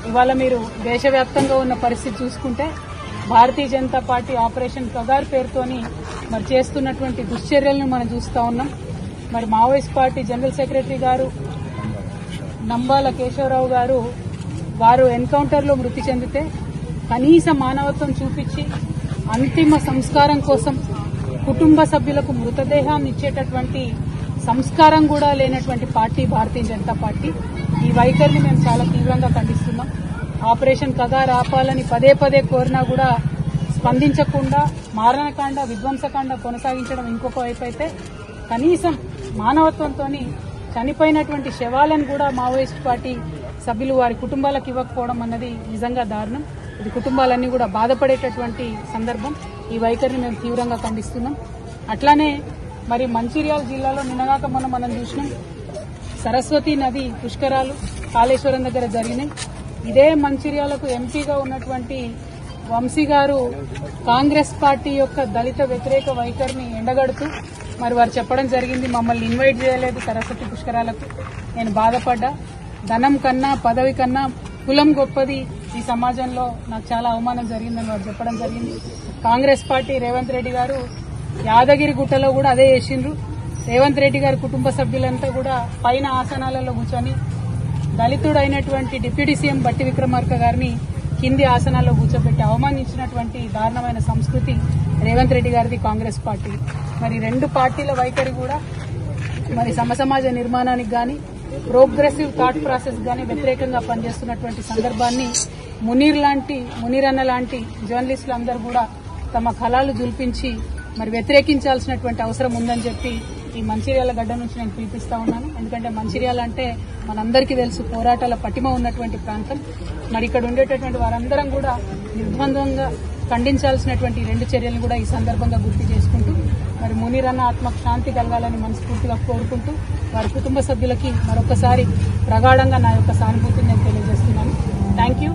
ఇవాళ మీరు దేశవ్యాప్తంగా ఉన్న పరిస్థితి చూసుకుంటే భారతీయ జనతా పార్టీ ఆపరేషన్ కగార్ పేరుతోని మరి చేస్తున్నటువంటి దుశ్చర్యలను మనం చూస్తా ఉన్నాం. మరి మావోయిస్ట్ పార్టీ జనరల్ సెక్రటరీ గారు నంబాల కేశవరావు గారు వారు ఎన్కౌంటర్లో మృతి చెందితే కనీస మానవత్వం చూపించి అంతిమ సంస్కారం కోసం కుటుంబ సభ్యులకు మృతదేహాన్ని ఇచ్చేటటువంటి సంస్కారం కూడా లేనటువంటి పార్టీ భారతీయ జనతా పార్టీ. ఈ వైఖరిని మేము చాలా తీవ్రంగా ఖండిస్తున్నాం. ఆపరేషన్ కగార్ ఆపాలని పదే పదే కోరినా కూడా స్పందించకుండా మారణకాండ విధ్వంసకాండ కొనసాగించడం ఇంకొక వైపు అయితే, కనీసం మానవత్వంతో చనిపోయినటువంటి శవాలను కూడా మావోయిస్ట్ పార్టీ సభ్యులు వారి కుటుంబాలకు ఇవ్వకపోవడం అన్నది నిజంగా దారుణం. ఇది కుటుంబాలన్నీ కూడా బాధపడేటటువంటి సందర్భం. ఈ వైఖరిని మేము తీవ్రంగా ఖండిస్తున్నాం. అట్లానే మరి మంచిర్యాల జిల్లాలో నిన్నగాక మనం చూసినాం, సరస్వతి నది పుష్కరాలు కాళేశ్వరం దగ్గర జరిగినాయి. ఇదే మంచిర్యాలకు ఎంపీగా ఉన్నటువంటి వంశీ గారు కాంగ్రెస్ పార్టీ యొక్క దళిత వ్యతిరేక వైఖరిని ఎండగడుతూ మరి వారు చెప్పడం జరిగింది, మమ్మల్ని ఇన్వైట్ చేయలేదు సరస్వతి పుష్కరాలకు. నేను బాధపడ్డా. ధనం కన్నా పదవి కన్నా కులం గొప్పది ఈ సమాజంలో, నాకు చాలా అవమానం జరిగిందని వారు చెప్పడం జరిగింది. కాంగ్రెస్ పార్టీ రేవంత్ రెడ్డి గారు యాదగిరి గుట్టలో కూడా అదే చేసిండ్రు. రేవంత్ రెడ్డి గారి కుటుంబ సభ్యులంతా కూడా పైన ఆసనాలలో కూర్చొని దళితుడైనటువంటి డిప్యూటీ సీఎం బట్టి విక్రమార్క గారిని కింది ఆసనాల్లో కూర్చోబెట్టి అవమానించినటువంటి దారుణమైన సంస్కృతి రేవంత్ రెడ్డి గారిది, కాంగ్రెస్ పార్టీ. మరి రెండు పార్టీల వైఖరి కూడా మరి సమసమాజ నిర్మాణానికి గాని ప్రోగ్రెసివ్ థాట్ ప్రాసెస్ గాని వ్యతిరేకంగా పనిచేస్తున్నటువంటి సందర్భాన్ని మునీర్ అన్న లాంటి జర్నలిస్టులు అందరూ కూడా తమ కళాలు జుల్పించి మరి వ్యతిరేకించాల్సినటువంటి అవసరం ఉందని చెప్పి ఈ మంచిర్యాల గడ్డ నుంచి నేను పిలిపిస్తా ఉన్నాను. ఎందుకంటే మంచిర్యాల అంటే మనందరికీ తెలుసు పోరాటాల పటిమ ఉన్నటువంటి ప్రాంతం. మరి ఇక్కడ ఉండేటటువంటి వారందరం కూడా నిర్బంధంగా ఖండించాల్సినటువంటి రెండు చర్యలను కూడా ఈ సందర్భంగా గుర్తు చేసుకుంటూ మరి మునీర్ అన్న ఆత్మకు శాంతి కలగాలని మనస్ఫూర్తిగా కోరుకుంటూ వారి కుటుంబ సభ్యులకి మరొకసారి ప్రగాఢంగా నా యొక్క సానుభూతిని నేను తెలియజేస్తున్నాను. Thank you.